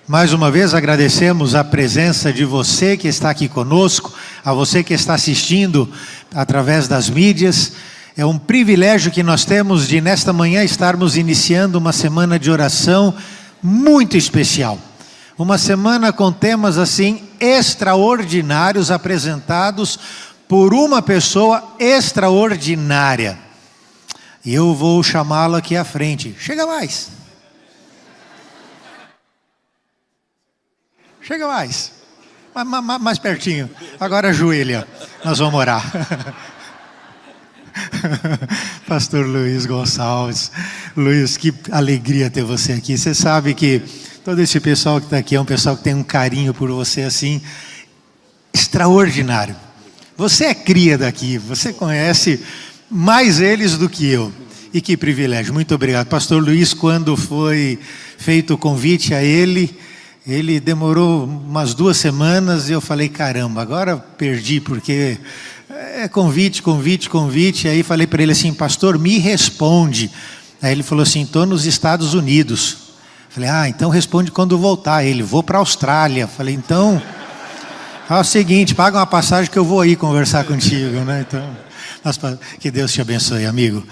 Mais uma vez agradecemos a presença de você que está aqui conosco, a você que está assistindo através das mídias. É um privilégio que nós temos de nesta manhã estarmos iniciando uma semana de oração muito especial. Uma semana com temas assim extraordinários apresentados por uma pessoa extraordinária. E eu vou chamá-lo aqui à frente. Chega mais. Chega mais. Mais pertinho. Agora ajoelha. Nós vamos orar. Pastor Luiz Gonçalves. Luiz, que alegria ter você aqui. Você sabe que todo esse pessoal que está aqui é um pessoal que tem um carinho por você assim, extraordinário. Você é cria daqui, você conhece mais eles do que eu. E que privilégio, muito obrigado. Pastor Luiz, quando foi feito o convite a ele demorou umas 2 semanas e eu falei, caramba, agora perdi, porque é convite. Aí falei para ele assim, pastor, me responde. Aí ele falou assim, estou nos Estados Unidos. Falei, então responde quando voltar. Ele, vou para a Austrália. Falei, então, é o seguinte, paga uma passagem que eu vou aí conversar contigo, né? Então, que Deus te abençoe, amigo.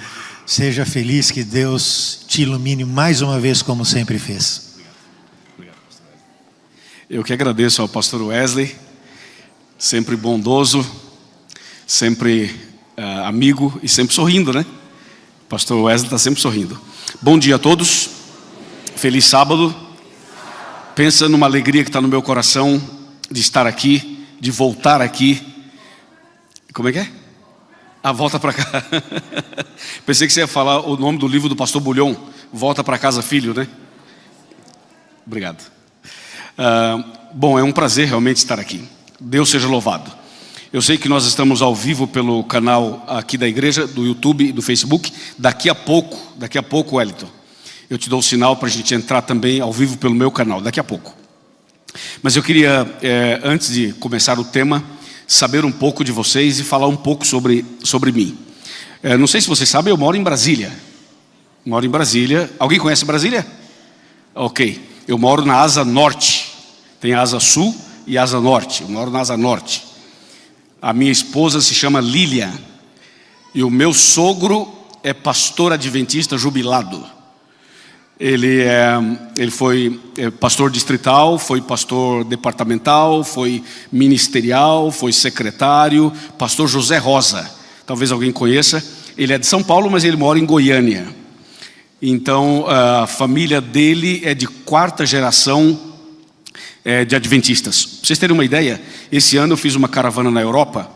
Seja feliz, que Deus te ilumine mais uma vez, como sempre fez. Obrigado, pastor Wesley. Eu que agradeço ao pastor Wesley, sempre bondoso, sempre amigo e sempre sorrindo, né? O pastor Wesley está sempre sorrindo. Bom dia a todos, feliz sábado. Pensa numa alegria que está no meu coração de estar aqui, de voltar aqui. Como é que é? Volta para cá. Pensei que você ia falar o nome do livro do pastor Bulhon, Volta para Casa Filho, né? Obrigado. Bom, é um prazer realmente estar aqui. Deus seja louvado. Eu sei que nós estamos ao vivo pelo canal aqui da igreja, do YouTube e do Facebook. Daqui a pouco, Wellington, eu te dou o sinal para a gente entrar também ao vivo pelo meu canal, daqui a pouco. Mas eu queria, antes de começar o tema, saber um pouco de vocês e falar um pouco sobre mim. Não sei se vocês sabem, eu moro em Brasília. Alguém conhece Brasília? Ok. Eu moro na asa norte. Tem a asa sul e a asa norte. Eu moro na asa norte. A minha esposa se chama Lilian. E o meu sogro é pastor adventista jubilado. Ele foi pastor distrital, foi pastor departamental, foi ministerial, foi secretário, pastor José Rosa. Talvez alguém conheça. Ele é de São Paulo, mas ele mora em Goiânia. Então, a família dele é de 4ª geração de adventistas. Para vocês terem uma ideia, esse ano eu fiz uma caravana na Europa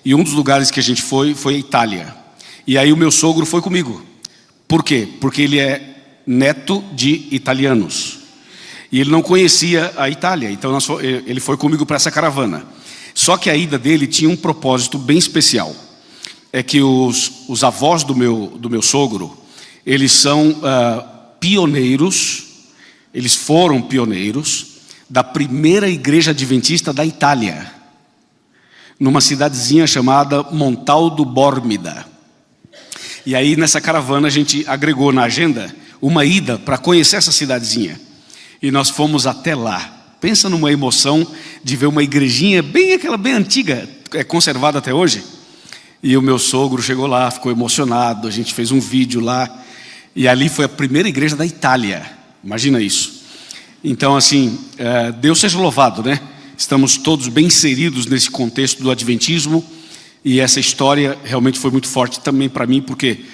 e um dos lugares que a gente foi a Itália. E aí o meu sogro foi comigo. Por quê? Porque ele é neto de italianos. E ele não conhecia a Itália, então ele foi comigo para essa caravana. Só que a ida dele tinha um propósito bem especial. É que os avós do meu sogro, eles são pioneiros, eles foram pioneiros da primeira igreja adventista da Itália, numa cidadezinha chamada Montaldo Bormida. E aí nessa caravana a gente agregou na agenda uma ida para conhecer essa cidadezinha. E nós fomos até lá. Pensa numa emoção de ver uma igrejinha bem antiga, conservada até hoje. E o meu sogro chegou lá, ficou emocionado, a gente fez um vídeo lá. E ali foi a primeira igreja da Itália. Imagina isso. Então assim, Deus seja louvado, né? Estamos todos bem inseridos nesse contexto do adventismo. E essa história realmente foi muito forte também para mim, porque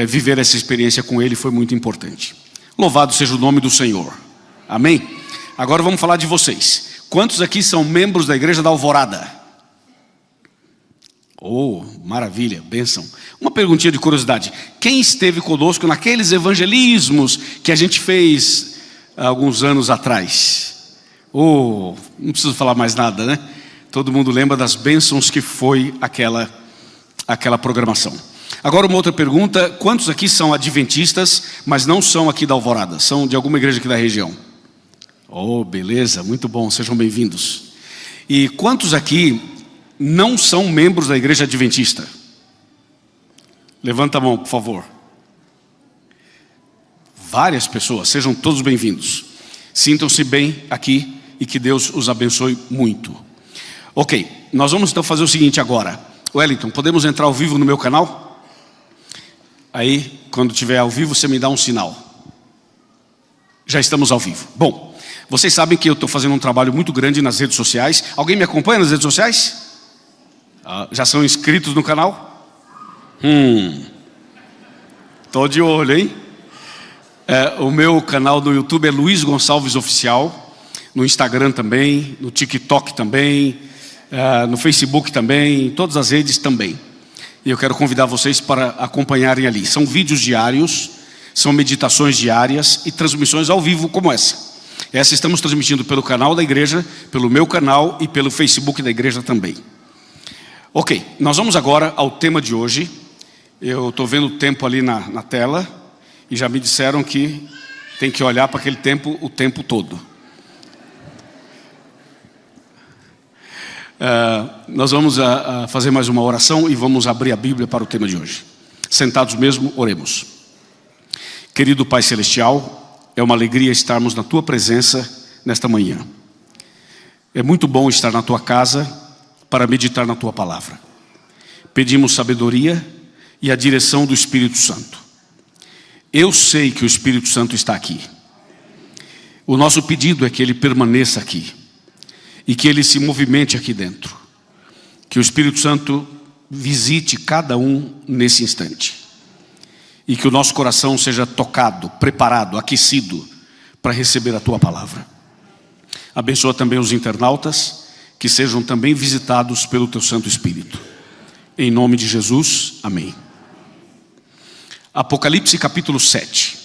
viver essa experiência com ele foi muito importante. Louvado seja o nome do Senhor. Amém? Agora vamos falar de vocês. Quantos aqui são membros da igreja da Alvorada? Oh, maravilha, bênção. Uma perguntinha de curiosidade. Quem esteve conosco naqueles evangelismos que a gente fez há alguns anos atrás? Oh, não preciso falar mais nada, né? Todo mundo lembra das bênçãos que foi aquela programação. Agora uma outra pergunta, quantos aqui são adventistas, mas não são aqui da Alvorada, são de alguma igreja aqui da região? Oh, beleza, muito bom, sejam bem-vindos. E quantos aqui não são membros da igreja adventista? Levanta a mão, por favor. Várias pessoas, sejam todos bem-vindos. Sintam-se bem aqui e que Deus os abençoe muito. Ok, nós vamos então fazer o seguinte agora. Wellington, podemos entrar ao vivo no meu canal? Aí, quando estiver ao vivo, você me dá um sinal. Já estamos ao vivo. Bom, vocês sabem que eu estou fazendo um trabalho muito grande nas redes sociais. Alguém me acompanha nas redes sociais? Já são inscritos no canal? Estou de olho, hein? O meu canal no YouTube é Luiz Gonçalves Oficial. No Instagram também, no TikTok também, no Facebook também, em todas as redes também. E eu quero convidar vocês para acompanharem ali. São vídeos diários, são meditações diárias e transmissões ao vivo como essa. Essa estamos transmitindo pelo canal da igreja, pelo meu canal e pelo Facebook da igreja também. Ok, nós vamos agora ao tema de hoje. Eu estou vendo o tempo ali na tela e já me disseram que tem que olhar para aquele tempo o tempo todo. Nós vamos fazer mais uma oração e vamos abrir a Bíblia para o tema de hoje. Sentados mesmo, oremos. Querido Pai Celestial, é uma alegria estarmos na Tua presença nesta manhã. É muito bom estar na Tua casa para meditar na Tua palavra. Pedimos sabedoria e a direção do Espírito Santo. Eu sei que o Espírito Santo está aqui. O nosso pedido é que Ele permaneça aqui e que Ele se movimente aqui dentro. Que o Espírito Santo visite cada um nesse instante. E que o nosso coração seja tocado, preparado, aquecido para receber a Tua palavra. Abençoa também os internautas, que sejam também visitados pelo Teu Santo Espírito. Em nome de Jesus, amém. Apocalipse capítulo 7.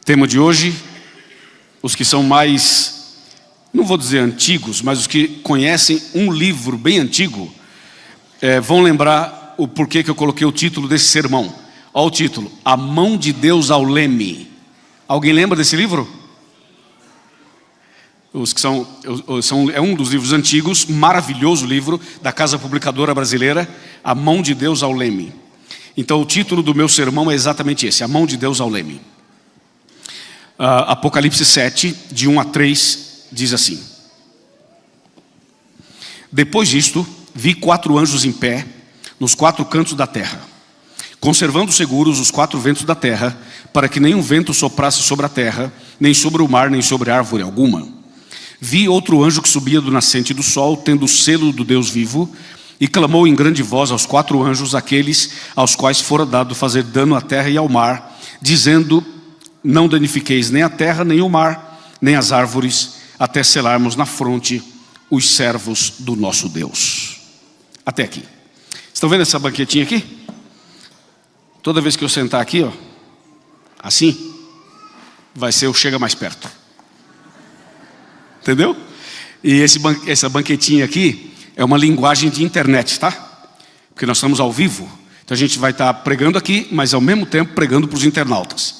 Tema de hoje, os que são mais, não vou dizer antigos, mas os que conhecem um livro bem antigo, vão lembrar o porquê que eu coloquei o título desse sermão. Olha o título, A Mão de Deus ao Leme. Alguém lembra desse livro? É um dos livros antigos, maravilhoso livro da Casa Publicadora Brasileira, A Mão de Deus ao Leme. Então o título do meu sermão é exatamente esse, A Mão de Deus ao Leme. Apocalipse 7, de 1 a 3, diz assim: Depois disto, vi 4 anjos em pé, nos 4 cantos da terra, conservando seguros os 4 ventos da terra, para que nenhum vento soprasse sobre a terra, nem sobre o mar, nem sobre árvore alguma. Vi outro anjo que subia do nascente do sol, tendo o selo do Deus vivo, e clamou em grande voz aos 4 anjos, aqueles aos quais fora dado fazer dano à terra e ao mar, dizendo: Não danifiqueis nem a terra, nem o mar, nem as árvores, até selarmos na fronte os servos do nosso Deus. Até aqui. Estão vendo essa banquetinha aqui? Toda vez que eu sentar aqui, ó, assim, vai ser o chega mais perto. Entendeu? E essa banquetinha aqui é uma linguagem de internet, tá? Porque nós estamos ao vivo. Então a gente vai estar pregando aqui, mas ao mesmo tempo pregando para os internautas.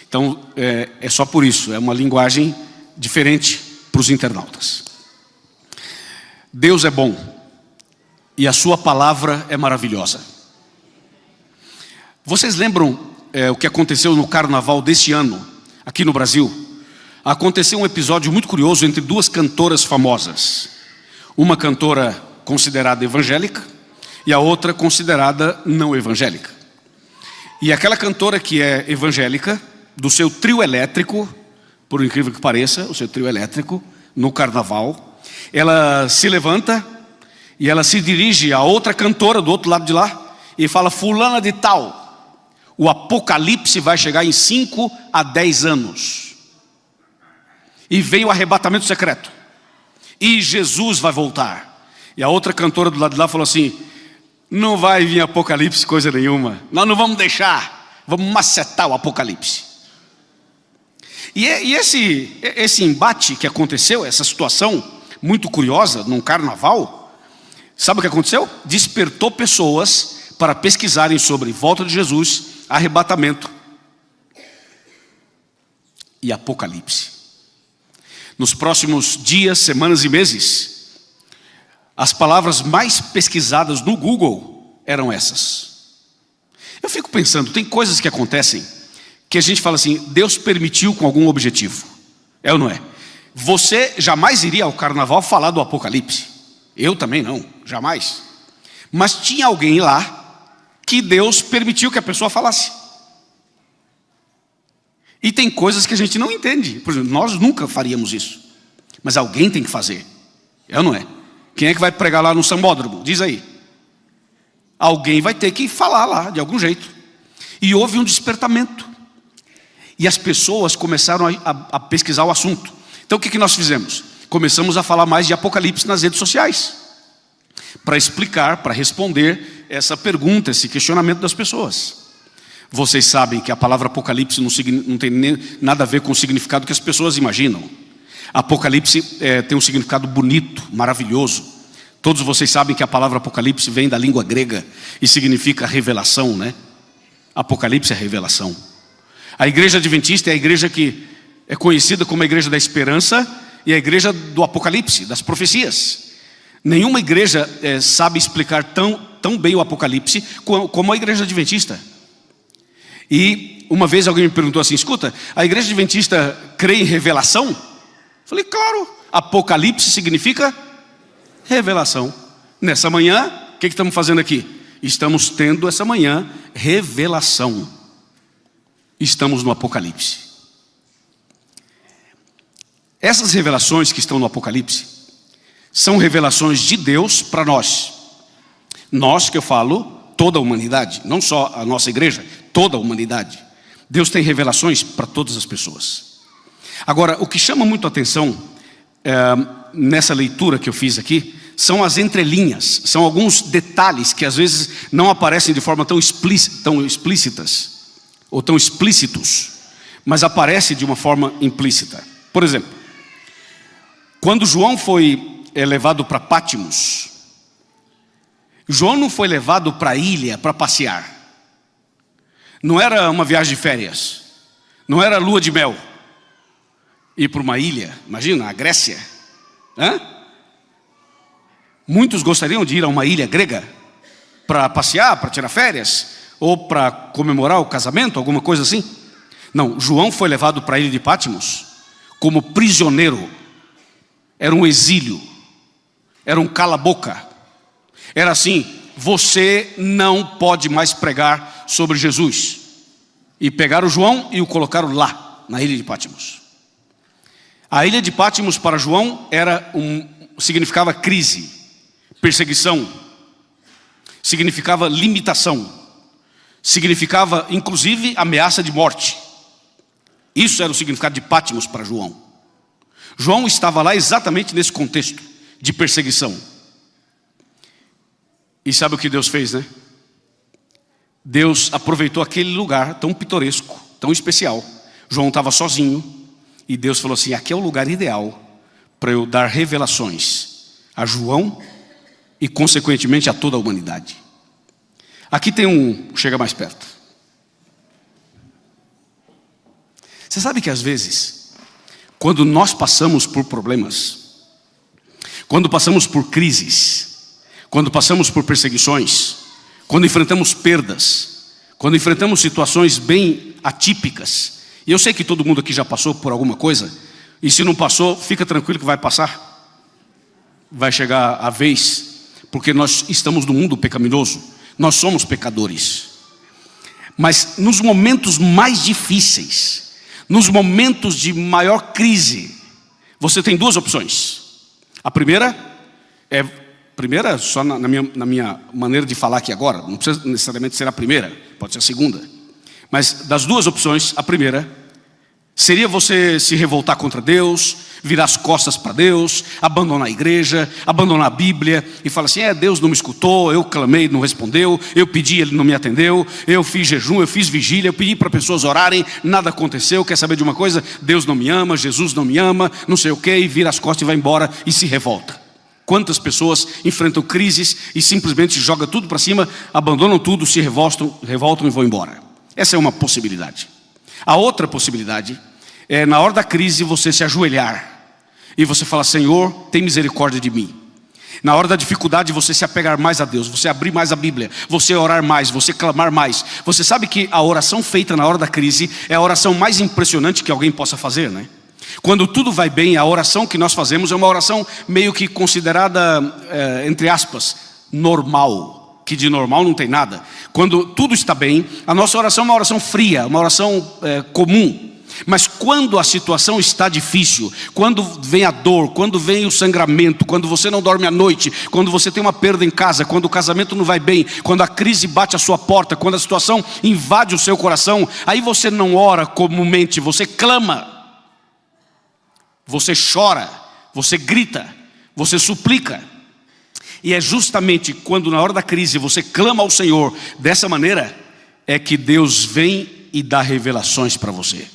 Então é só por isso, é uma linguagem diferente para os internautas. Deus é bom e a sua palavra é maravilhosa. Vocês lembram o que aconteceu no carnaval deste ano, aqui no Brasil? Aconteceu um episódio muito curioso entre 2 cantoras famosas. Uma cantora considerada evangélica e a outra considerada não evangélica. E aquela cantora que é evangélica, do seu trio elétrico, por incrível que pareça, o seu trio elétrico, no carnaval, ela se levanta e ela se dirige a outra cantora do outro lado de lá e fala: fulana de tal, o apocalipse vai chegar em 5 a 10 anos. E vem o arrebatamento secreto. E Jesus vai voltar. E a outra cantora do lado de lá falou assim: não vai vir apocalipse coisa nenhuma. Nós não vamos deixar. Vamos macetar o apocalipse. E esse embate que aconteceu, essa situação muito curiosa num carnaval, sabe o que aconteceu? Despertou pessoas para pesquisarem sobre volta de Jesus, arrebatamento e apocalipse. Nos próximos dias, semanas e meses, as palavras mais pesquisadas no Google eram essas. Eu fico pensando, tem coisas que acontecem que a gente fala assim: Deus permitiu com algum objetivo. É ou não é? Você jamais iria ao carnaval falar do Apocalipse. Eu também não, jamais. Mas tinha alguém lá que Deus permitiu que a pessoa falasse. E tem coisas que a gente não entende. Por exemplo, nós nunca faríamos isso. Mas alguém tem que fazer. É ou não é? Quem é que vai pregar lá no sambódromo? Diz aí. Alguém vai ter que falar lá, de algum jeito. E houve um despertamento. E as pessoas começaram a pesquisar o assunto. Então o que nós fizemos? Começamos a falar mais de Apocalipse nas redes sociais. Para explicar, para responder essa pergunta, esse questionamento das pessoas. Vocês sabem que a palavra Apocalipse não tem nada a ver com o significado que as pessoas imaginam. Apocalipse tem um significado bonito, maravilhoso. Todos vocês sabem que a palavra Apocalipse vem da língua grega e significa revelação, né? Apocalipse é revelação. A igreja adventista é a igreja que é conhecida como a igreja da esperança e a igreja do Apocalipse, das profecias. Nenhuma igreja sabe explicar tão bem o Apocalipse como a igreja adventista. E uma vez alguém me perguntou assim: escuta, a igreja adventista crê em revelação? Falei, claro, Apocalipse significa revelação. Nessa manhã, o que estamos fazendo aqui? Estamos tendo essa manhã revelação. Estamos no Apocalipse. Essas revelações que estão no Apocalipse são revelações de Deus para nós. Nós, que eu falo, toda a humanidade, não só a nossa igreja, toda a humanidade. Deus tem revelações para todas as pessoas. Agora, o que chama muito a atenção nessa leitura que eu fiz aqui são as entrelinhas, são alguns detalhes que às vezes não aparecem de forma tão explícitas ou tão explícitos, mas aparecem de uma forma implícita. Por exemplo, quando João foi levado para Pátimos, João não foi levado para a ilha para passear. Não era uma viagem de férias, não era lua de mel. Ir para uma ilha, imagina, a Grécia. Muitos gostariam de ir a uma ilha grega para passear, para tirar férias, ou para comemorar o casamento, alguma coisa assim. Não, João foi levado para a ilha de Pátimos como prisioneiro. Era um exílio, era um cala-boca. Era assim: você não pode mais pregar sobre Jesus. E pegaram João e o colocaram lá, na ilha de Pátimos. A ilha de Pátimos para João significava crise, perseguição, significava limitação, significava inclusive ameaça de morte. Isso era o significado de Pátimos para João. João estava lá exatamente nesse contexto de perseguição. E sabe o que Deus fez, né? Deus aproveitou aquele lugar tão pitoresco, tão especial. João estava sozinho. E Deus falou assim: aqui é o lugar ideal para eu dar revelações a João e consequentemente a toda a humanidade. Aqui tem chega mais perto. Você sabe que às vezes, quando nós passamos por problemas, quando passamos por crises, quando passamos por perseguições, quando enfrentamos perdas, quando enfrentamos situações bem atípicas, e eu sei que todo mundo aqui já passou por alguma coisa, e se não passou, fica tranquilo que vai passar. Vai chegar a vez, porque nós estamos no mundo pecaminoso, nós somos pecadores. Mas nos momentos mais difíceis, nos momentos de maior crise, você tem duas opções. A primeira só na minha maneira de falar aqui agora, não precisa necessariamente ser a primeira, pode ser a segunda. Mas das duas opções, a primeira seria você se revoltar contra Deus, virar as costas para Deus, abandonar a igreja, abandonar a Bíblia e falar assim: Deus não me escutou, eu clamei, não respondeu, eu pedi, Ele não me atendeu, eu fiz jejum, eu fiz vigília, eu pedi para pessoas orarem, nada aconteceu. Quer saber de uma coisa? Deus não me ama, Jesus não me ama, não sei o que, e vira as costas e vai embora e se revolta. Quantas pessoas enfrentam crises e simplesmente jogam tudo para cima, abandonam tudo, se revoltam e vão embora. Essa é uma possibilidade. A outra possibilidade é, na hora da crise, você se ajoelhar e você falar: Senhor, tem misericórdia de mim. Na hora da dificuldade, você se apegar mais a Deus, você abrir mais a Bíblia, você orar mais, você clamar mais. Você sabe que a oração feita na hora da crise é a oração mais impressionante que alguém possa fazer, né? Quando tudo vai bem, a oração que nós fazemos é uma oração meio que considerada, entre aspas, normal, que de normal não tem nada. Quando tudo está bem, a nossa oração é uma oração fria, uma oração comum. Mas quando a situação está difícil, quando vem a dor, quando vem o sangramento, quando você não dorme à noite, quando você tem uma perda em casa, quando o casamento não vai bem, quando a crise bate à sua porta, quando a situação invade o seu coração, aí você não ora comumente, você clama, você chora, você grita, você suplica. E é justamente quando na hora da crise você clama ao Senhor dessa maneira, é que Deus vem e dá revelações para você.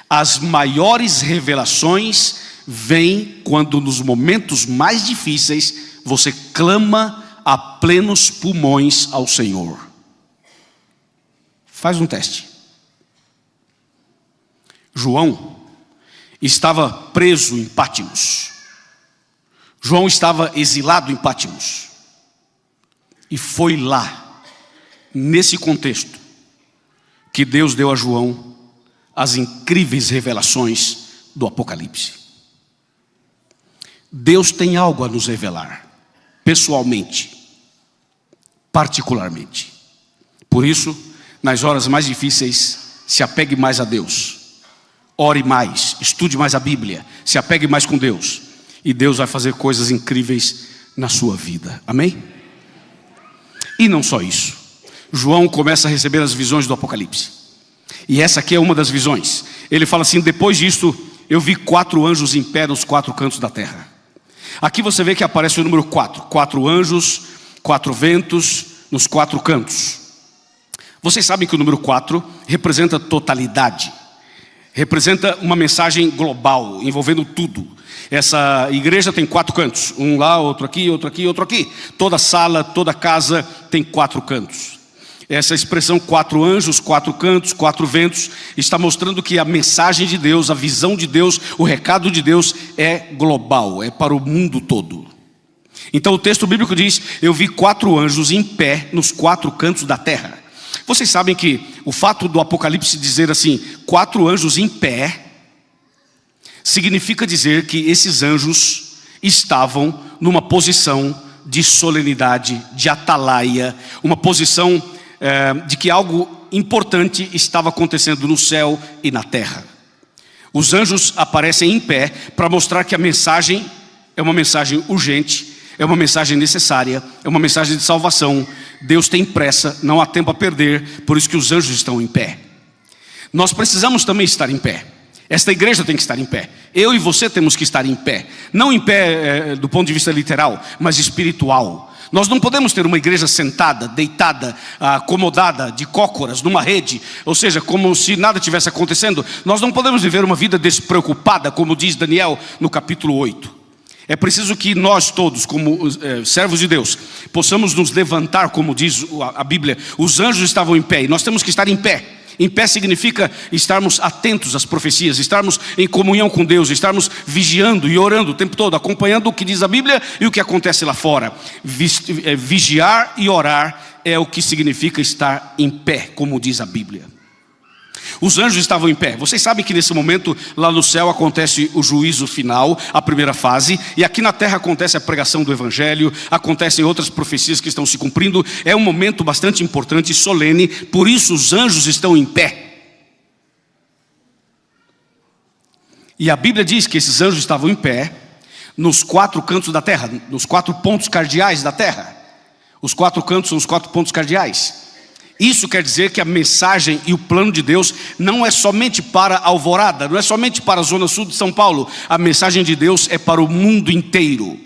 As maiores revelações vêm quando nos momentos mais difíceis você clama a plenos pulmões ao Senhor. Faz um teste. João estava preso em Pátimos. João estava exilado em Pátimos. E foi lá, nesse contexto, que Deus deu a João as incríveis revelações do Apocalipse. Deus tem algo a nos revelar, pessoalmente, particularmente. Por isso, nas horas mais difíceis, se apegue mais a Deus. Ore mais, estude mais a Bíblia, se apegue mais com Deus. E Deus vai fazer coisas incríveis na sua vida. Amém? E não só isso. João começa a receber as visões do Apocalipse. E essa aqui é uma das visões. Ele fala assim: depois disto, eu vi 4 anjos em pé nos 4 cantos da terra. Aqui você vê que aparece o número 4. 4 anjos, 4 ventos, nos 4 cantos. Vocês sabem que o número 4 representa totalidade. Representa uma mensagem global, envolvendo tudo. Essa igreja tem 4 cantos. Um lá, outro aqui, outro aqui, outro aqui. Toda sala, toda casa tem 4 cantos. Essa expressão 4 anjos, 4 cantos, 4 ventos, está mostrando que a mensagem de Deus, a visão de Deus, o recado de Deus é global, é para o mundo todo. Então o texto bíblico diz: eu vi 4 anjos em pé nos 4 cantos da terra. Vocês sabem que o fato do Apocalipse dizer assim, 4 anjos em pé, significa dizer que esses anjos estavam numa posição de solenidade, de atalaia, uma posição de que algo importante estava acontecendo no céu e na terra. Os anjos aparecem em pé para mostrar que a mensagem é uma mensagem urgente, é uma mensagem necessária, é uma mensagem de salvação. Deus tem pressa, não há tempo a perder, por isso que os anjos estão em pé. Nós precisamos também estar em pé. Esta igreja tem que estar em pé. Eu e você temos que estar em pé. Não em pé do ponto de vista literal, mas espiritual. Nós não podemos ter uma igreja sentada, deitada, acomodada, de cócoras, numa rede, ou seja, como se nada tivesse acontecendo. Nós não podemos viver uma vida despreocupada, como diz Daniel no capítulo 8. É preciso que nós todos, como servos de Deus, possamos nos levantar, como diz a Bíblia. Os anjos estavam em pé e nós temos que estar em pé. Em pé significa estarmos atentos às profecias, estarmos em comunhão com Deus, estarmos vigiando e orando o tempo todo, acompanhando o que diz a Bíblia e o que acontece lá fora. Vigiar e orar é o que significa estar em pé, como diz a Bíblia. Os anjos estavam em pé. Vocês sabem que nesse momento lá no céu acontece o juízo final, a primeira fase, e aqui na terra acontece a pregação do evangelho, acontecem outras profecias que estão se cumprindo. É um momento bastante importante e solene, por isso os anjos estão em pé. E a Bíblia diz que esses anjos estavam em pé nos 4 cantos da terra, nos 4 pontos cardeais da terra. Os 4 cantos são os 4 pontos cardeais. Isso quer dizer que a mensagem e o plano de Deus não é somente para a Alvorada, não é somente para a zona sul de São Paulo. A mensagem de Deus é para o mundo inteiro.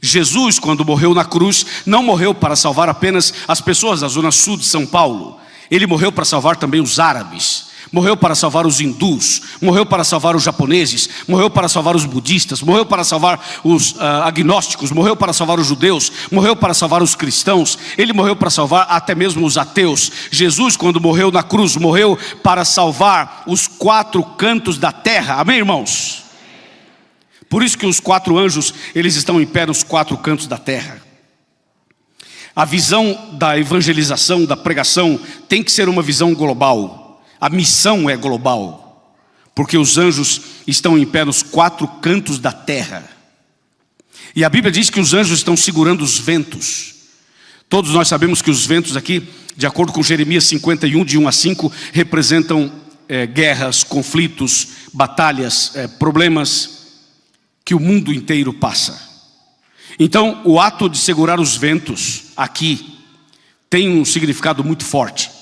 Jesus, quando morreu na cruz, não morreu para salvar apenas as pessoas da zona sul de São Paulo. Ele morreu para salvar também os árabes. Morreu para salvar os hindus, morreu para salvar os japoneses, morreu para salvar os budistas, morreu para salvar os agnósticos, morreu para salvar os judeus, morreu para salvar os cristãos, ele morreu para salvar até mesmo os ateus. Jesus, quando morreu na cruz, morreu para salvar os 4 cantos da terra. Amém, irmãos? Por isso que os 4 anjos, eles estão em pé nos 4 cantos da terra. A visão da evangelização, da pregação, tem que ser uma visão global. A missão é global, porque os anjos estão em pé nos 4 cantos da terra. E a Bíblia diz que os anjos estão segurando os ventos. Todos nós sabemos que os ventos aqui, de acordo com Jeremias 51, de 1 a 5, representam guerras, conflitos, batalhas, problemas que o mundo inteiro passa. Então, o ato de segurar os ventos aqui tem um significado muito forte.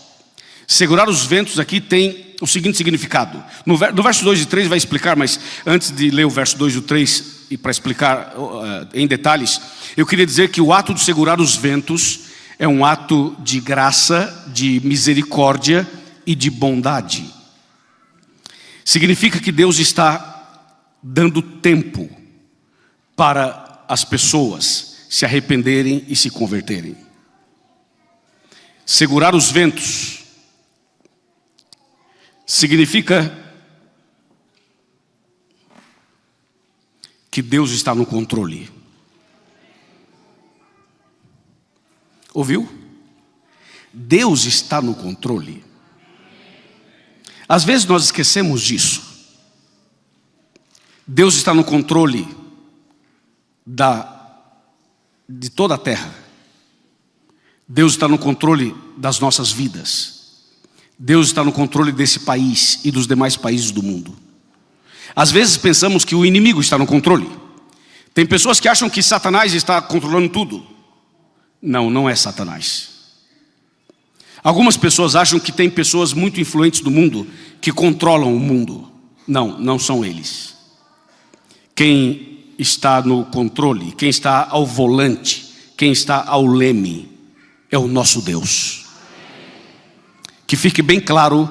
Segurar os ventos aqui tem o seguinte significado. No verso 2 e 3 vai explicar, mas antes de ler o verso 2 e o 3, e para explicar em detalhes, eu queria dizer que o ato de segurar os ventos é um ato de graça, de misericórdia e de bondade. Significa que Deus está dando tempo para as pessoas se arrependerem e se converterem. Segurar os ventos significa que Deus está no controle. Ouviu? Deus está no controle. Às vezes nós esquecemos disso. Deus está no controle de toda a terra. Deus está no controle das nossas vidas. Deus está no controle desse país e dos demais países do mundo. Às vezes pensamos que o inimigo está no controle. Tem pessoas que acham que Satanás está controlando tudo. Não, não é Satanás. Algumas pessoas acham que tem pessoas muito influentes do mundo que controlam o mundo. Não, não são eles. Quem está no controle, quem está ao volante, quem está ao leme, é o nosso Deus. Que fique bem claro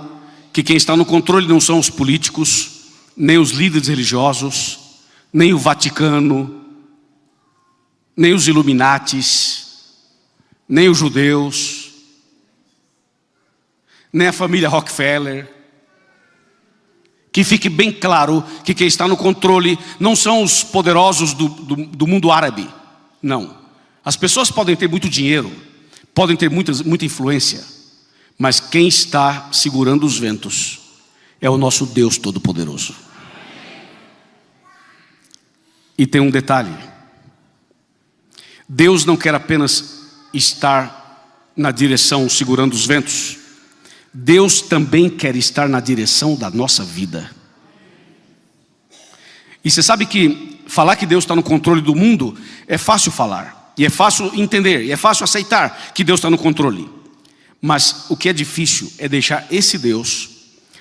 que quem está no controle não são os políticos, nem os líderes religiosos, nem o Vaticano, nem os Illuminatis, nem os judeus, nem a família Rockefeller. Que fique bem claro que quem está no controle não são os poderosos do mundo árabe. Não. As pessoas podem ter muito dinheiro, podem ter muita influência, mas quem está segurando os ventos é o nosso Deus Todo-Poderoso. E tem um detalhe. Deus não quer apenas estar na direção segurando os ventos. Deus também quer estar na direção da nossa vida. E você sabe que falar que Deus está no controle do mundo é fácil falar, e é fácil entender, e é fácil aceitar que Deus está no controle. Mas o que é difícil é deixar esse Deus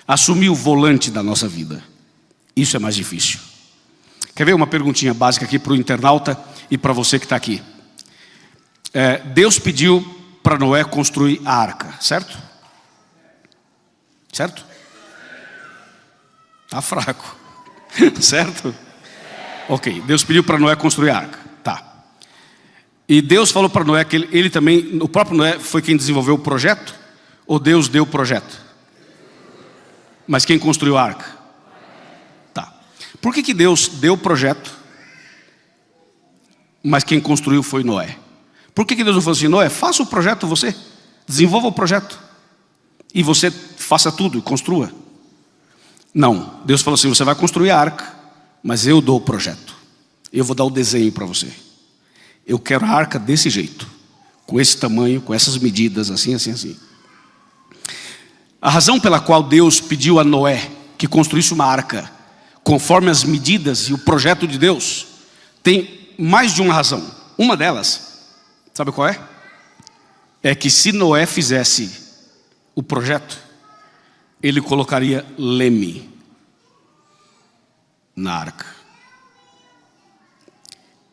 assumir o volante da nossa vida. Isso é mais difícil. Quer ver uma perguntinha básica aqui para o internauta e para você que está aqui? Deus pediu para Noé construir a arca, certo? Certo? Está fraco. Certo? Ok, Deus pediu para Noé construir a arca. Tá. E Deus falou para Noé que ele também, o próprio Noé foi quem desenvolveu o projeto? Ou Deus deu o projeto? Mas quem construiu a arca? Tá. Por que Deus deu o projeto, mas quem construiu foi Noé? Por que Deus não falou assim: Noé, faça o projeto você, desenvolva o projeto, e você faça tudo e construa? Não, Deus falou assim: você vai construir a arca, mas eu dou o projeto, eu vou dar o desenho para você. Eu quero a arca desse jeito, com esse tamanho, com essas medidas, assim, assim, assim. A razão pela qual Deus pediu a Noé que construísse uma arca conforme as medidas e o projeto de Deus, tem mais de uma razão. Uma delas, sabe qual é? É que se Noé fizesse o projeto, ele colocaria leme na arca.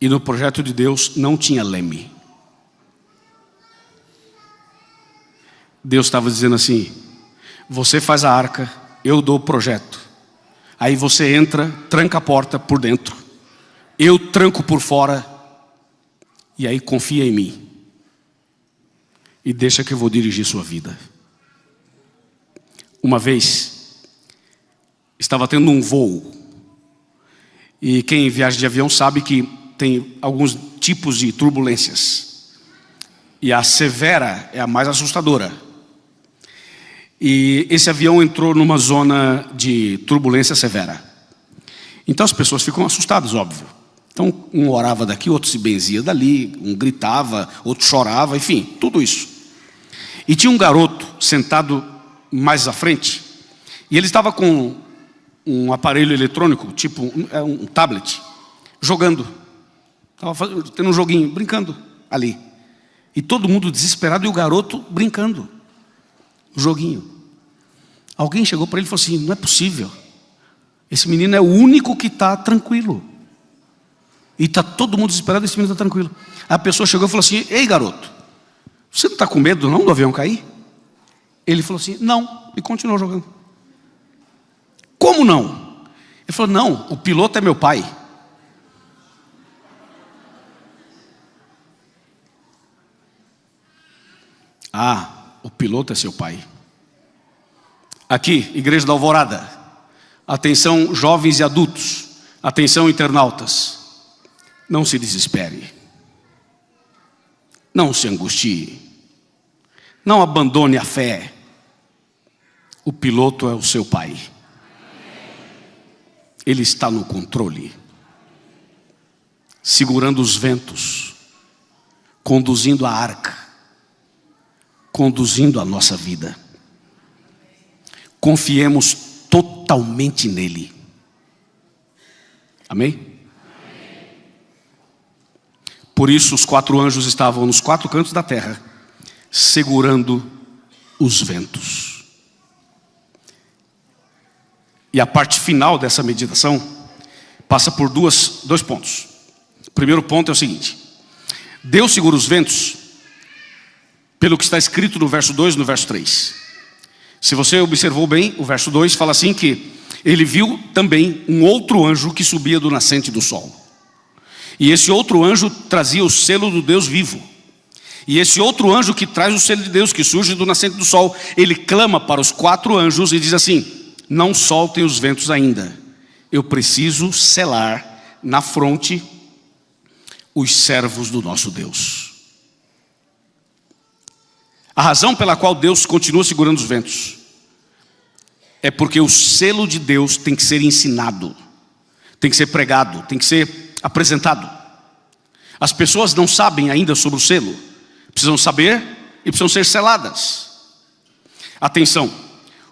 E no projeto de Deus não tinha leme. Deus estava dizendo assim: você faz a arca, eu dou o projeto. Aí você entra, tranca a porta por dentro, eu tranco por fora, e aí confia em mim e deixa que eu vou dirigir sua vida. Uma vez estava tendo um voo, e quem viaja de avião sabe que tem alguns tipos de turbulências, e a severa é a mais assustadora. E esse avião entrou numa zona de turbulência severa. Então as pessoas ficam assustadas, óbvio. Então um orava daqui, outro se benzia dali, um gritava, outro chorava, enfim, tudo isso. E tinha um garoto sentado mais à frente, e ele estava com um aparelho eletrônico, tipo um tablet, jogando. Estava tendo um joguinho, brincando ali. E todo mundo desesperado e o garoto brincando. O joguinho. Alguém chegou para ele e falou assim: não é possível. Esse menino é o único que está tranquilo. E está todo mundo desesperado e esse menino está tranquilo. A pessoa chegou e falou assim: ei, garoto, você não está com medo não do avião cair? Ele falou assim: não. E continuou jogando. Como não? Ele falou: não, o piloto é meu pai. Ah, o piloto é seu pai. Aqui, Igreja da Alvorada. Atenção, jovens e adultos. Atenção, internautas. Não se desespere. Não se angustie. Não abandone a fé. O piloto é o seu pai. Ele está no controle, segurando os ventos, conduzindo a arca, conduzindo a nossa vida. Confiemos totalmente nele. Amém? Por isso os 4 anjos estavam nos 4 cantos da terra, segurando os ventos. E a parte final dessa meditação passa por dois pontos. O primeiro ponto é o seguinte: Deus segura os ventos pelo que está escrito no verso 2 e no verso 3. Se você observou bem, o verso 2 fala assim que ele viu também um outro anjo que subia do nascente do sol. E esse outro anjo trazia o selo do Deus vivo. E esse outro anjo que traz o selo de Deus, que surge do nascente do sol, ele clama para os 4 anjos e diz assim: não soltem os ventos ainda. Eu preciso selar na fronte os servos do nosso Deus. A razão pela qual Deus continua segurando os ventos é porque o selo de Deus tem que ser ensinado, tem que ser pregado, tem que ser apresentado. As pessoas não sabem ainda sobre o selo, precisam saber e precisam ser seladas. Atenção,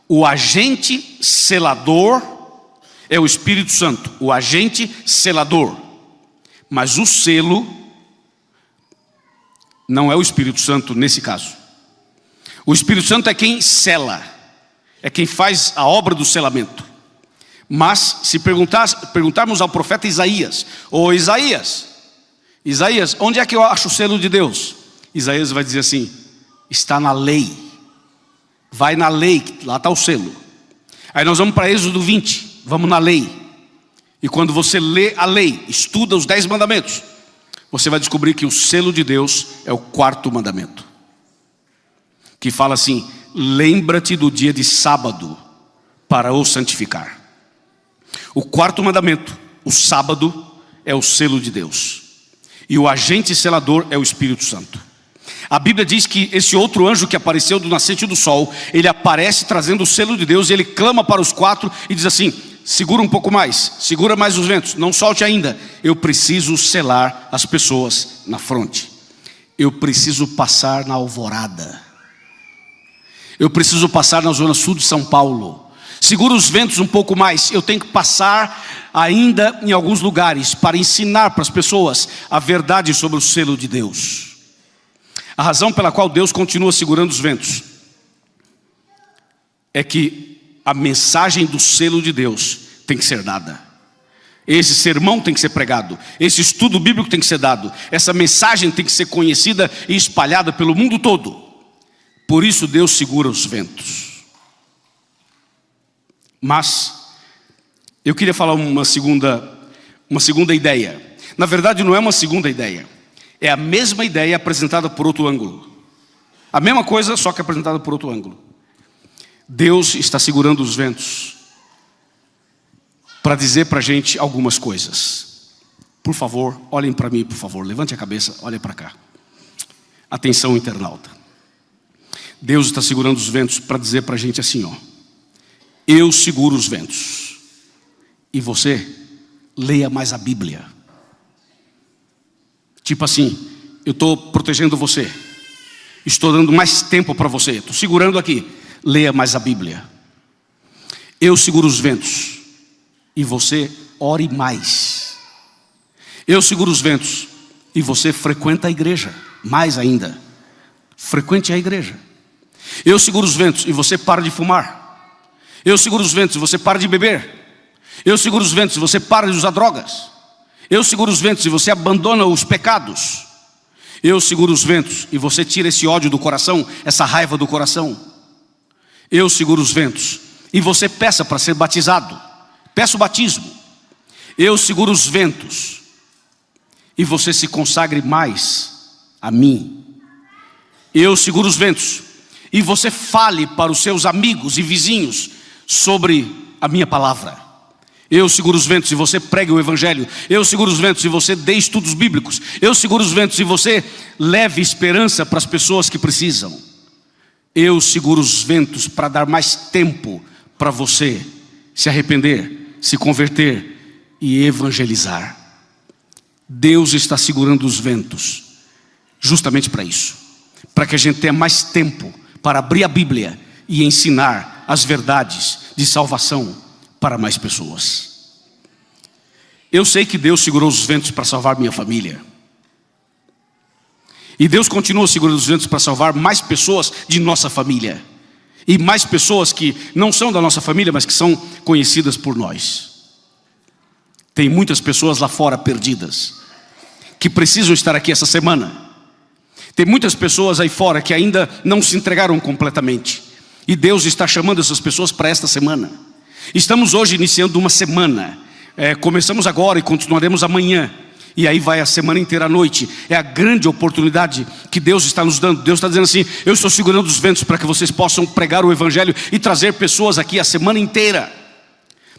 o agente selador é o Espírito Santo, o agente selador. Mas o selo não é o Espírito Santo nesse caso. O Espírito Santo é quem sela, é quem faz a obra do selamento. Mas se perguntarmos ao profeta Isaías: ô Isaías, onde é que eu acho o selo de Deus? Isaías vai dizer assim: está na lei. Vai na lei, lá está o selo. Aí nós vamos para Êxodo 20, vamos na lei. E quando você lê a lei, estuda os 10 mandamentos, você vai descobrir que o selo de Deus é o 4º mandamento, que fala assim: lembra-te do dia de sábado para o santificar. O 4º mandamento, o sábado, é o selo de Deus. E o agente selador é o Espírito Santo. A Bíblia diz que esse outro anjo que apareceu do nascente do sol, ele aparece trazendo o selo de Deus, e ele clama para os 4 e diz assim: segura um pouco mais, segura mais os ventos, não solte ainda. Eu preciso selar as pessoas na fronte. Eu preciso passar na Alvorada. Eu preciso passar na zona sul de São Paulo. Segura os ventos um pouco mais. Eu tenho que passar ainda em alguns lugares para ensinar para as pessoas a verdade sobre o selo de Deus. A razão pela qual Deus continua segurando os ventos é que a mensagem do selo de Deus tem que ser dada. Esse sermão tem que ser pregado, esse estudo bíblico tem que ser dado, essa mensagem tem que ser conhecida e espalhada pelo mundo todo. Por isso Deus segura os ventos. Mas eu queria falar uma segunda ideia. Na verdade não é uma segunda ideia, é a mesma ideia apresentada por outro ângulo. A mesma coisa, só que apresentada por outro ângulo. Deus está segurando os ventos para dizer para a gente algumas coisas. Por favor, olhem para mim, por favor. Levante a cabeça, olhem para cá. Atenção, internauta. Deus está segurando os ventos para dizer para a gente assim, ó: eu seguro os ventos, e você leia mais a Bíblia. Tipo assim, eu estou protegendo você, estou dando mais tempo para você, estou segurando aqui, leia mais a Bíblia. Eu seguro os ventos, e você ore mais. Eu seguro os ventos, e você frequenta a igreja, mais ainda, frequente a igreja. Eu seguro os ventos, e você para de fumar. Eu seguro os ventos, e você para de beber. Eu seguro os ventos, e você para de usar drogas. Eu seguro os ventos, e você abandona os pecados. Eu seguro os ventos, e você tira esse ódio do coração, essa raiva do coração. Eu seguro os ventos, e você peça para ser batizado. Peça o batismo. Eu seguro os ventos, e você se consagre mais a mim. Eu seguro os ventos, e você fale para os seus amigos e vizinhos sobre a minha palavra. Eu seguro os ventos, e você pregue o evangelho. Eu seguro os ventos, e você dê estudos bíblicos. Eu seguro os ventos, e você leve esperança para as pessoas que precisam. Eu seguro os ventos para dar mais tempo para você se arrepender, se converter e evangelizar. Deus está segurando os ventos justamente para isso, para que a gente tenha mais tempo para abrir a Bíblia e ensinar as verdades de salvação para mais pessoas. Eu sei que Deus segurou os ventos para salvar minha família, e Deus continua segurando os ventos para salvar mais pessoas de nossa família, e mais pessoas que não são da nossa família, mas que são conhecidas por nós. Tem muitas pessoas lá fora perdidas, que precisam estar aqui essa semana. Tem muitas pessoas aí fora que ainda não se entregaram completamente, e Deus está chamando essas pessoas para esta semana. Estamos hoje iniciando uma semana, começamos agora e continuaremos amanhã, e aí vai a semana inteira à noite. É a grande oportunidade que Deus está nos dando. Deus está dizendo assim: eu estou segurando os ventos para que vocês possam pregar o evangelho e trazer pessoas aqui a semana inteira,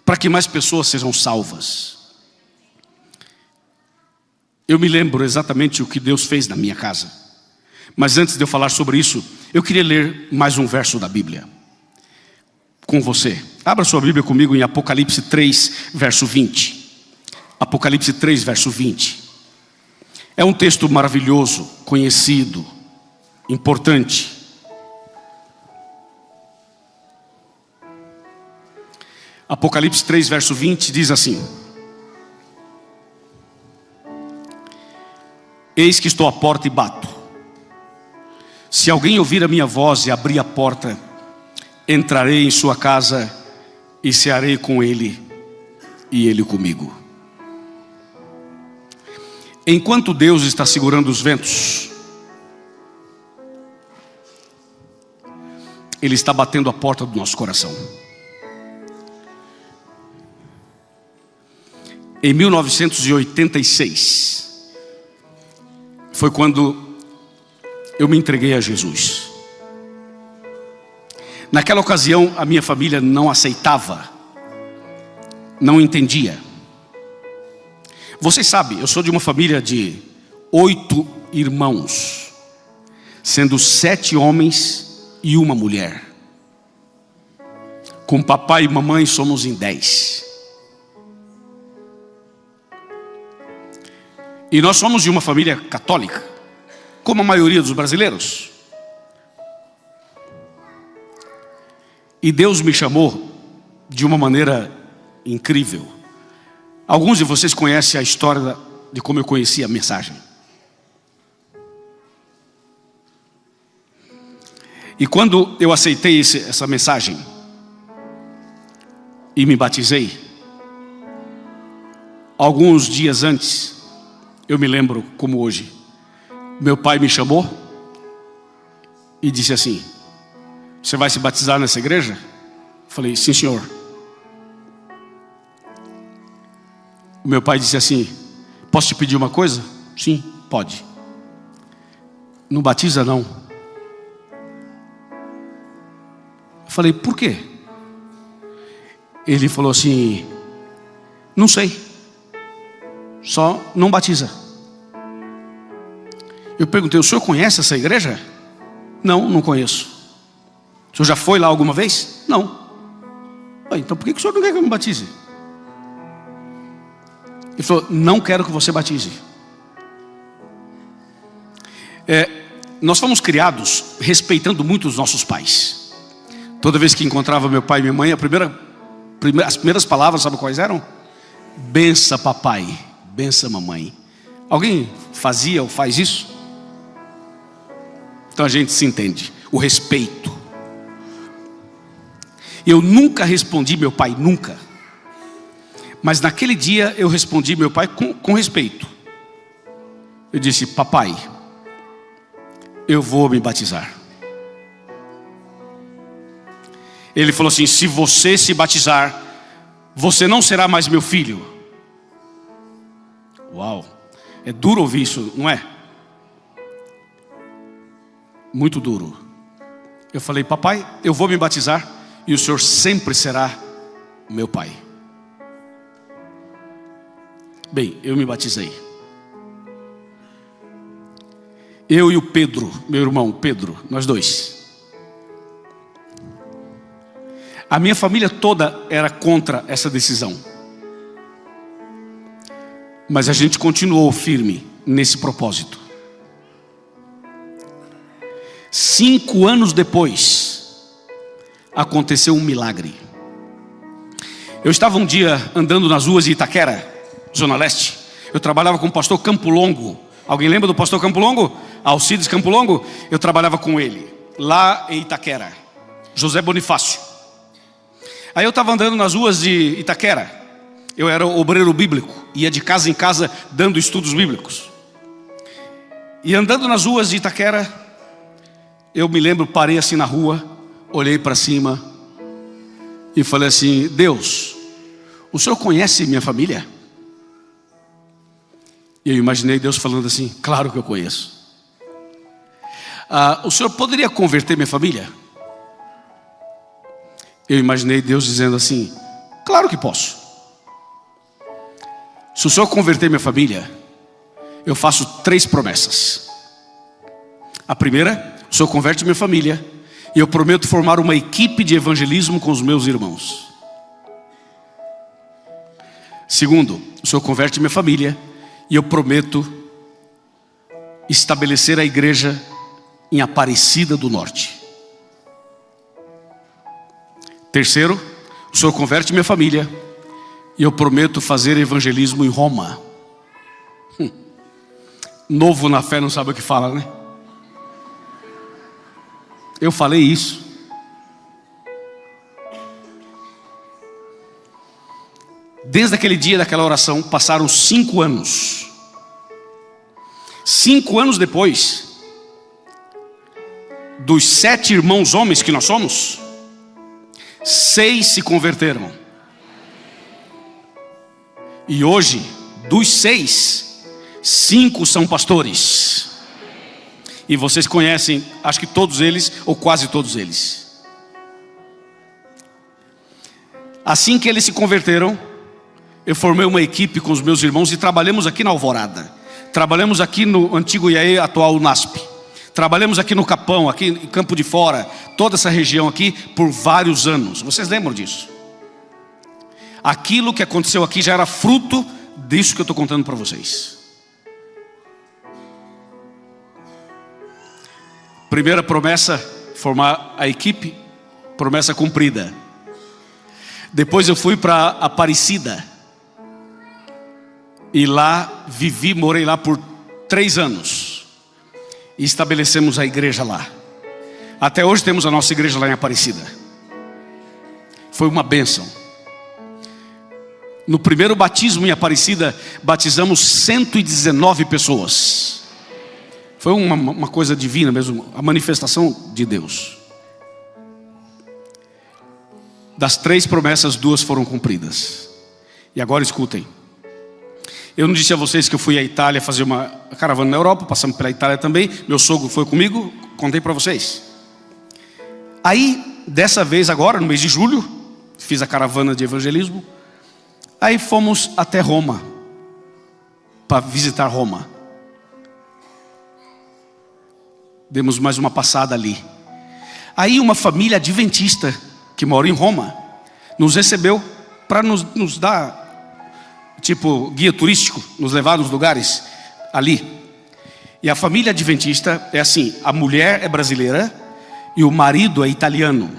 para que mais pessoas sejam salvas. Eu me lembro exatamente o que Deus fez na minha casa, mas antes de eu falar sobre isso, eu queria ler mais um verso da Bíblia com você. Abra sua Bíblia comigo em Apocalipse 3, verso 20. Apocalipse 3, verso 20. É um texto maravilhoso, conhecido, importante. Apocalipse 3, verso 20 diz assim: eis que estou à porta e bato. Se alguém ouvir a minha voz e abrir a porta, entrarei em sua casa e cearei com ele e ele comigo. Enquanto Deus está segurando os ventos, Ele está batendo a porta do nosso coração. Em 1986 foi quando eu me entreguei a Jesus. Naquela ocasião a minha família não aceitava, não entendia. Vocês sabem, eu sou de uma família de 8 irmãos, sendo 7 homens e uma mulher. Com papai e mamãe somos em 10. E nós somos de uma família católica, como a maioria dos brasileiros. E Deus me chamou de uma maneira incrível. Alguns de vocês conhecem a história de como eu conheci a mensagem. E quando eu aceitei essa mensagem e me batizei, alguns dias antes, eu me lembro como hoje, meu pai me chamou e disse assim: você vai se batizar nessa igreja? Eu falei: sim, senhor. O meu pai disse assim: posso te pedir uma coisa? Sim, pode. Não batiza não. Eu falei: por quê? Ele falou assim: não sei, só não batiza. Eu perguntei: o senhor conhece essa igreja? Não, não conheço. O senhor já foi lá alguma vez? Não. Então por que o senhor não quer que eu me batize? Ele falou, não quero que você batize. Nós fomos criados respeitando muito os nossos pais. Toda vez que encontrava meu pai e minha mãe, as primeiras palavras, sabe quais eram? Bença papai, bença mamãe. Alguém fazia ou faz isso? Então a gente se entende. O respeito. Eu nunca respondi meu pai, nunca. Mas naquele dia eu respondi meu pai com respeito. Eu disse, papai, eu vou me batizar. Ele falou assim, se você se batizar, você não será mais meu filho. Uau, é duro ouvir isso, não é? Muito duro. Eu falei, papai, eu vou me batizar e o senhor sempre será meu pai. Bem, eu me batizei. Eu e o Pedro, meu irmão Pedro, nós dois. A minha família toda era contra essa decisão. Mas a gente continuou firme nesse propósito. 5 anos depois, aconteceu um milagre. Eu estava um dia andando nas ruas de Itaquera, Zona Leste. Eu trabalhava com o pastor Campo Longo. Alguém lembra do pastor Campo Longo? Alcides Campo Longo? Eu trabalhava com ele, lá em Itaquera. José Bonifácio. Aí eu estava andando nas ruas de Itaquera. Eu era obreiro bíblico, ia de casa em casa dando estudos bíblicos. E andando nas ruas de Itaquera, eu me lembro, parei assim na rua, olhei para cima e falei assim, Deus, o senhor conhece minha família? E eu imaginei Deus falando assim, claro que eu conheço. O senhor poderia converter minha família? Eu imaginei Deus dizendo assim, claro que posso. Se o senhor converter minha família, eu faço 3 promessas. A primeira, o senhor converte minha família e eu prometo formar uma equipe de evangelismo com os meus irmãos. Segundo, o senhor converte minha família e eu prometo estabelecer a igreja em Aparecida do Norte. Terceiro, o senhor converte minha família e eu prometo fazer evangelismo em Roma. Novo na fé não sabe o que fala, né? Eu falei isso. Desde aquele dia daquela oração passaram 5 anos. 5 anos depois, dos 7 irmãos homens que nós somos, 6 se converteram. E hoje, dos 6, 5 são pastores. E vocês conhecem, acho que todos eles, ou quase todos eles. Assim que eles se converteram, eu formei uma equipe com os meus irmãos e trabalhamos aqui na Alvorada. Trabalhamos aqui no antigo IAE, atual UNASP. Trabalhamos aqui no Capão, aqui em Campo de Fora, toda essa região aqui por vários anos. Vocês lembram disso? Aquilo que aconteceu aqui já era fruto disso que eu estou contando para vocês. Primeira promessa, formar a equipe, promessa cumprida. Depois eu fui para Aparecida. E lá morei lá por 3 anos. E estabelecemos a igreja lá. Até hoje temos a nossa igreja lá em Aparecida. Foi uma bênção. No primeiro batismo em Aparecida, batizamos 119 pessoas. Foi uma coisa divina mesmo, a manifestação de Deus. Das 3 promessas, 2 foram cumpridas. E agora escutem. Eu não disse a vocês que eu fui à Itália fazer uma caravana na Europa, passamos pela Itália também. Meu sogro foi comigo, contei para vocês. Aí, dessa vez agora, no mês de julho, fiz a caravana de evangelismo. Aí fomos até Roma, para visitar Roma. Demos mais uma passada ali. Aí uma família adventista que mora em Roma nos recebeu para nos dar, tipo, guia turístico, nos levar nos lugares ali. E a família adventista é assim: a mulher é brasileira e o marido é italiano.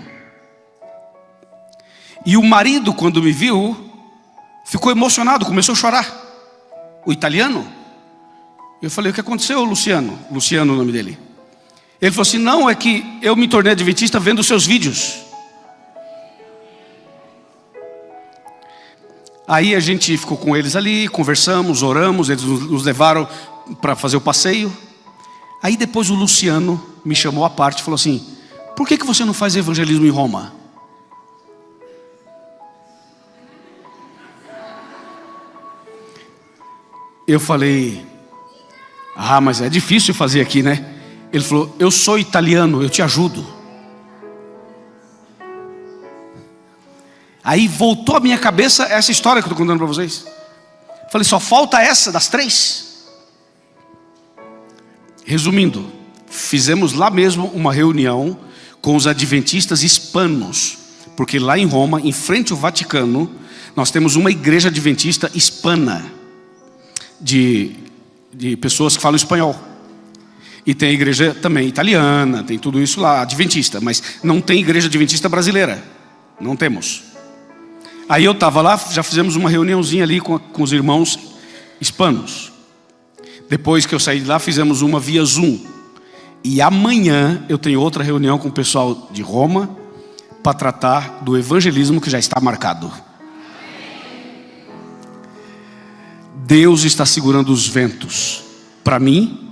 E o marido, quando me viu, ficou emocionado, começou a chorar. O italiano. Eu falei: o que aconteceu, Luciano? Luciano é o nome dele. Ele falou assim: não, é que eu me tornei adventista vendo os seus vídeos. Aí a gente ficou com eles ali, conversamos, oramos, eles nos levaram para fazer o passeio. Aí depois o Luciano me chamou à parte e falou assim: por que você não faz evangelismo em Roma? Eu falei: ah, mas é difícil fazer aqui, né? Ele falou: eu sou italiano, eu te ajudo. Aí voltou à minha cabeça essa história que eu estou contando para vocês. Falei: só falta essa das 3. Resumindo, fizemos lá mesmo uma reunião com os adventistas hispanos, porque lá em Roma, em frente ao Vaticano, nós temos uma igreja adventista hispana, de pessoas que falam espanhol. E tem a igreja também italiana, tem tudo isso lá, adventista, mas não tem igreja adventista brasileira. Não temos. Aí eu estava lá, já fizemos uma reuniãozinha ali com os irmãos hispanos. Depois que eu saí de lá, fizemos uma via Zoom. E amanhã eu tenho outra reunião com o pessoal de Roma para tratar do evangelismo que já está marcado. Deus está segurando os ventos para mim,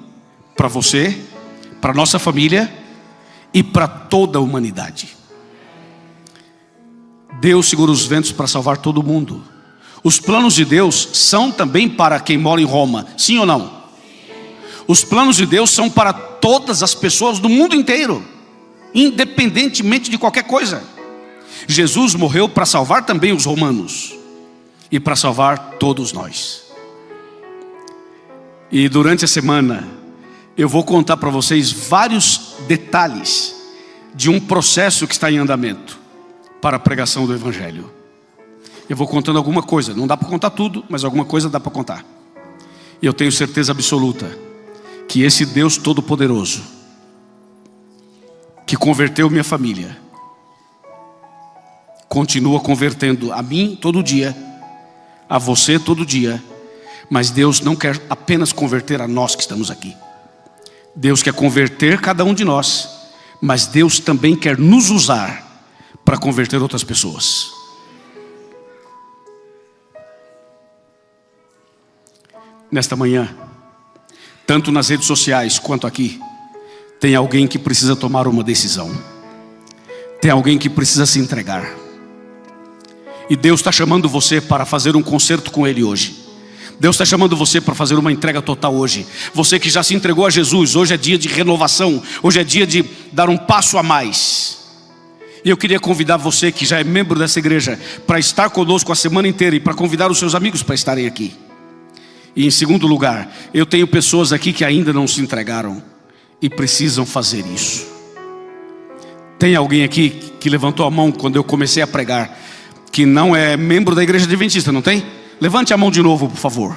para você, para nossa família e para toda a humanidade. Deus segura os ventos para salvar todo mundo. Os planos de Deus são também para quem mora em Roma, sim ou não? Os planos de Deus são para todas as pessoas do mundo inteiro, independentemente de qualquer coisa. Jesus morreu para salvar também os romanos e para salvar todos nós. E durante a semana eu vou contar para vocês vários detalhes de um processo que está em andamento para a pregação do evangelho. Eu vou contando alguma coisa, não dá para contar tudo, mas alguma coisa dá para contar. E eu tenho certeza absoluta que esse Deus Todo-Poderoso, que converteu minha família, continua convertendo a mim todo dia, a você todo dia. Mas Deus não quer apenas converter a nós que estamos aqui. Deus quer converter cada um de nós, mas Deus também quer nos usar para converter outras pessoas. Nesta manhã, tanto nas redes sociais quanto aqui, tem alguém que precisa tomar uma decisão. Tem alguém que precisa se entregar. E Deus está chamando você para fazer um concerto com Ele hoje. Deus está chamando você para fazer uma entrega total hoje. Você que já se entregou a Jesus, hoje é dia de renovação. Hoje é dia de dar um passo a mais. E eu queria convidar você que já é membro dessa igreja para estar conosco a semana inteira e para convidar os seus amigos para estarem aqui. E em segundo lugar, eu tenho pessoas aqui que ainda não se entregaram e precisam fazer isso. Tem alguém aqui que levantou a mão quando eu comecei a pregar, que não é membro da igreja adventista, não tem? Levante a mão de novo, por favor.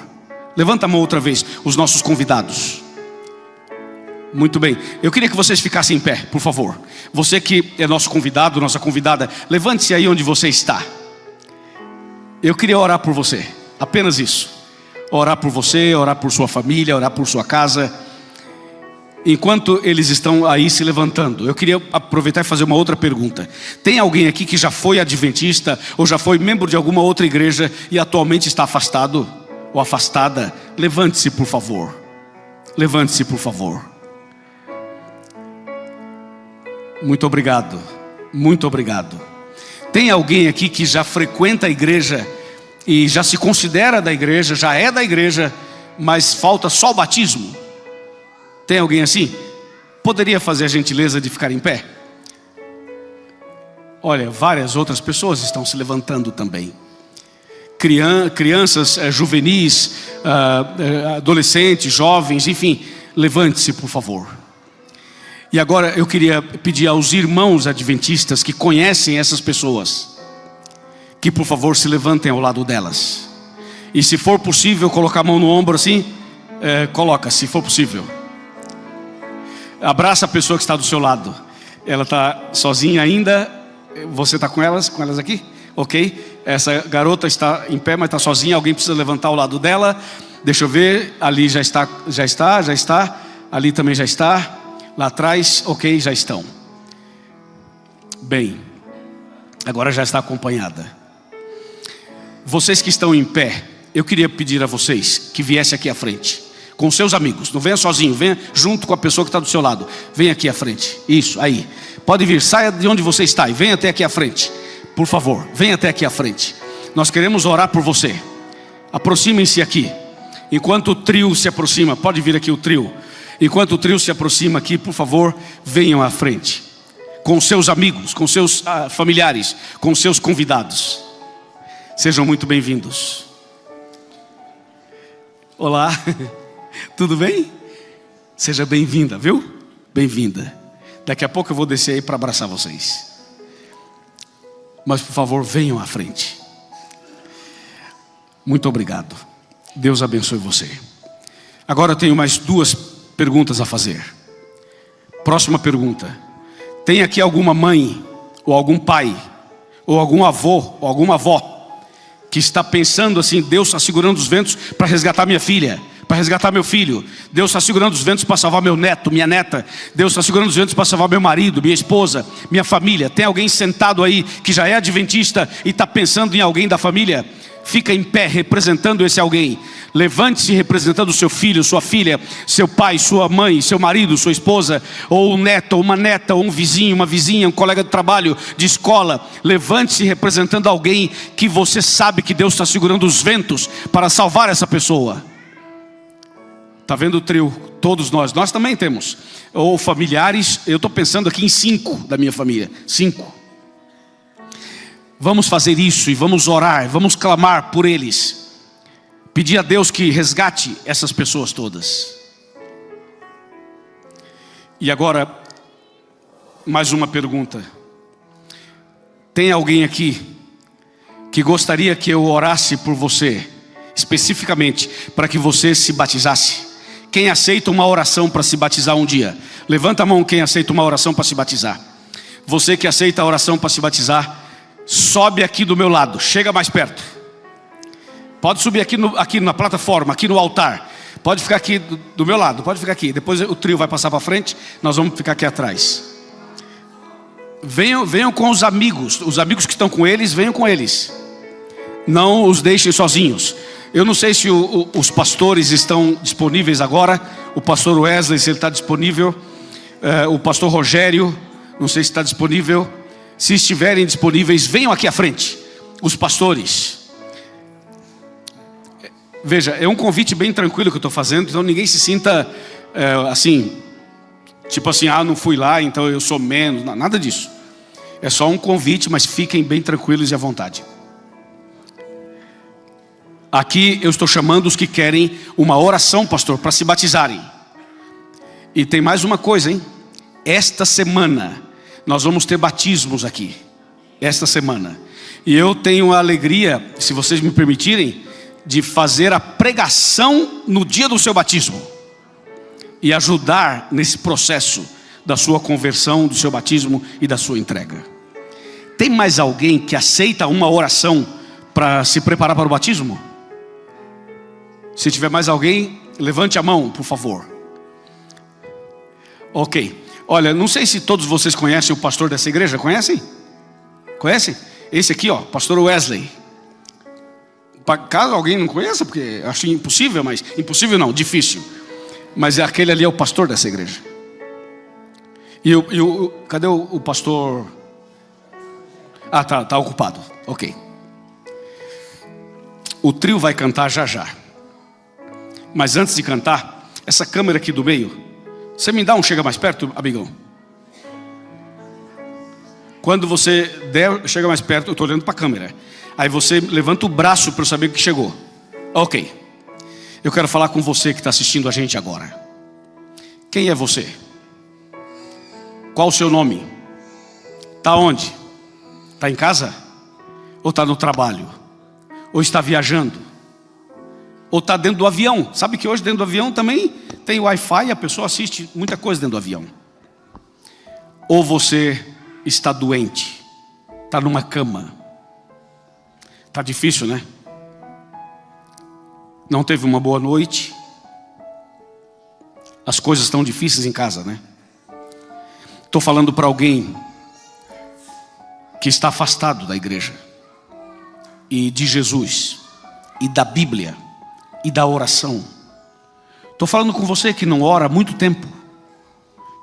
Levanta a mão outra vez, os nossos convidados. Muito bem, eu queria que vocês ficassem em pé, por favor. Você que é nosso convidado, nossa convidada, levante-se aí onde você está. Eu queria orar por você, apenas isso. Orar por você, orar por sua família, orar por sua casa. Enquanto eles estão aí se levantando, eu queria aproveitar e fazer uma outra pergunta. Tem alguém aqui que já foi adventista ou já foi membro de alguma outra igreja e atualmente está afastado ou afastada? Levante-se, por favor. Levante-se, por favor. Muito obrigado. Muito obrigado. Tem alguém aqui que já frequenta a igreja e já se considera da igreja, já é da igreja, mas falta só o batismo? Tem alguém assim? Poderia fazer a gentileza de ficar em pé? Olha, várias outras pessoas estão se levantando também. Crianças, juvenis, adolescentes, jovens, enfim. Levante-se, por favor. E agora eu queria pedir aos irmãos adventistas que conhecem essas pessoas, que por favor se levantem ao lado delas. E se for possível colocar a mão no ombro assim, coloca, se for possível. Abraça a pessoa que está do seu lado. Ela está sozinha ainda. Você está com elas aqui? Ok. Essa garota está em pé, mas está sozinha. Alguém precisa levantar ao lado dela. Deixa eu ver. Ali já está. Ali também já está. Lá atrás, ok, já estão. Bem, agora já está acompanhada. Vocês que estão em pé, eu queria pedir a vocês que viessem aqui à frente, com seus amigos. Não venha sozinho, venha junto com a pessoa que está do seu lado. Venha aqui à frente, isso, aí. Pode vir, saia de onde você está e venha até aqui à frente. Por favor, venha até aqui à frente. Nós queremos orar por você. Aproximem-se aqui. Enquanto o trio se aproxima, pode vir aqui o trio. Enquanto o trio se aproxima aqui, por favor, venham à frente. Com seus amigos, com seus familiares, com seus convidados. Sejam muito bem-vindos. Olá, tudo bem? Seja bem-vinda, viu? Bem-vinda. Daqui a pouco eu vou descer aí para abraçar vocês. Mas por favor, venham à frente. Muito obrigado. Deus abençoe você. Agora eu tenho mais 2 perguntas a fazer. Próxima pergunta. Tem aqui alguma mãe, ou algum pai, ou algum avô, ou alguma avó, que está pensando assim: Deus está segurando os ventos para resgatar minha filha, para resgatar meu filho. Deus está segurando os ventos para salvar meu neto, minha neta. Deus está segurando os ventos para salvar meu marido, minha esposa, minha família. Tem alguém sentado aí que já é adventista e está pensando em alguém da família? Fica em pé representando esse alguém. Levante-se representando seu filho, sua filha, seu pai, sua mãe, seu marido, sua esposa, ou um neto, ou uma neta, ou um vizinho, uma vizinha, um colega de trabalho, de escola. Levante-se representando alguém que você sabe que Deus está segurando os ventos para salvar essa pessoa. Está vendo o trio? Todos nós também temos. Ou familiares. Eu estou pensando aqui em 5 da minha família. 5. Vamos fazer isso e vamos orar, vamos clamar por eles. Pedir a Deus que resgate essas pessoas todas. E agora, mais uma pergunta. Tem alguém aqui que gostaria que eu orasse por você, especificamente, para que você se batizasse? Quem aceita uma oração para se batizar um dia? Levanta a mão quem aceita uma oração para se batizar. Você que aceita a oração para se batizar, sobe aqui do meu lado, chega mais perto. Pode subir aqui na plataforma, aqui no altar. Pode ficar aqui do meu lado, pode ficar aqui. Depois o trio vai passar para frente, nós vamos ficar aqui atrás. Venham com os amigos que estão com eles, venham com eles. Não os deixem sozinhos. Eu não sei se os pastores estão disponíveis agora. O pastor Wesley, se ele está disponível. O pastor Rogério, não sei se está disponível. Se estiverem disponíveis, venham aqui à frente. Os pastores. Veja, é um convite bem tranquilo que eu estou fazendo. Então ninguém se sinta assim, tipo assim, não fui lá, então eu sou menos. Não, nada disso. É só um convite, mas fiquem bem tranquilos e à vontade. Aqui eu estou chamando os que querem uma oração, pastor, para se batizarem. E tem mais uma coisa, hein? Esta semana nós vamos ter batismos aqui. Esta semana. E eu tenho a alegria, se vocês me permitirem, de fazer a pregação no dia do seu batismo. E ajudar nesse processo da sua conversão, do seu batismo e da sua entrega. Tem mais alguém que aceita uma oração para se preparar para o batismo? Se tiver mais alguém, levante a mão, por favor. Ok. Olha, não sei se todos vocês conhecem o pastor dessa igreja. Conhecem? Conhecem? Esse aqui, pastor Wesley. Caso alguém não conheça, porque acho impossível, mas... Impossível não, difícil. Mas aquele ali é o pastor dessa igreja. Cadê o pastor? Tá ocupado. Ok. O trio vai cantar já já. Mas antes de cantar, essa câmera aqui do meio, você me dá um chega mais perto, amigão? Quando você der, chega mais perto, eu estou olhando para a câmera. Aí você levanta o braço para eu saber que chegou. Ok. Eu quero falar com você que está assistindo a gente agora. Quem é você? Qual o seu nome? Está onde? Está em casa? Ou está no trabalho? Ou está viajando? Ou está dentro do avião? Sabe que hoje dentro do avião também tem Wi-Fi e a pessoa assiste muita coisa dentro do avião. Ou você está doente? Está numa cama? Está difícil, né? Não teve uma boa noite? As coisas estão difíceis em casa, né? Estou falando para alguém que está afastado da igreja e de Jesus e da Bíblia e da oração. Estou falando com você que não ora há muito tempo,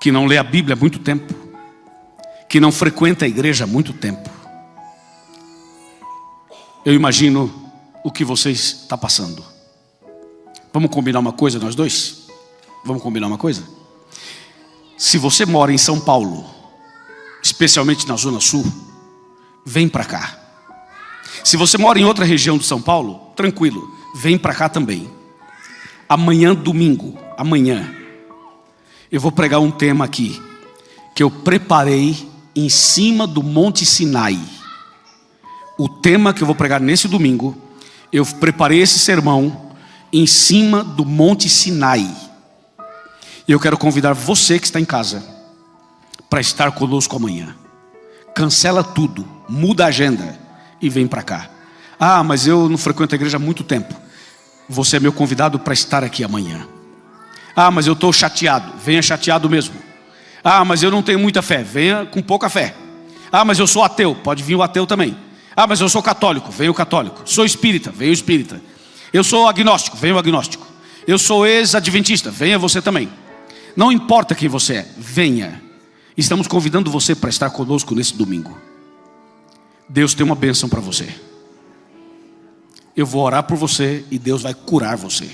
que não lê a Bíblia há muito tempo, que não frequenta a igreja há muito tempo. Eu imagino o que você está passando. Vamos combinar uma coisa nós dois? Vamos combinar uma coisa? Se você mora em São Paulo, especialmente na Zona Sul, vem para cá. Se você mora em outra região de São Paulo, tranquilo, vem para cá também. Amanhã, domingo, amanhã, eu vou pregar um tema aqui, que eu preparei em cima do Monte Sinai. O tema que eu vou pregar nesse domingo, eu preparei esse sermão em cima do Monte Sinai. E eu quero convidar você que está em casa para estar conosco amanhã. Cancela tudo, muda a agenda e vem para cá. Ah, mas eu não frequento a igreja há muito tempo. Você é meu convidado para estar aqui amanhã. Ah, mas eu estou chateado. Venha chateado mesmo. Ah, mas eu não tenho muita fé. Venha com pouca fé. Ah, mas eu sou ateu. Pode vir o ateu também. Ah, mas eu sou católico. Venha o católico. Sou espírita. Venha o espírita. Eu sou agnóstico. Venha o agnóstico. Eu sou ex-adventista. Venha você também. Não importa quem você é. Venha. Estamos convidando você para estar conosco nesse domingo. Deus tem uma bênção para você. Eu vou orar por você e Deus vai curar você.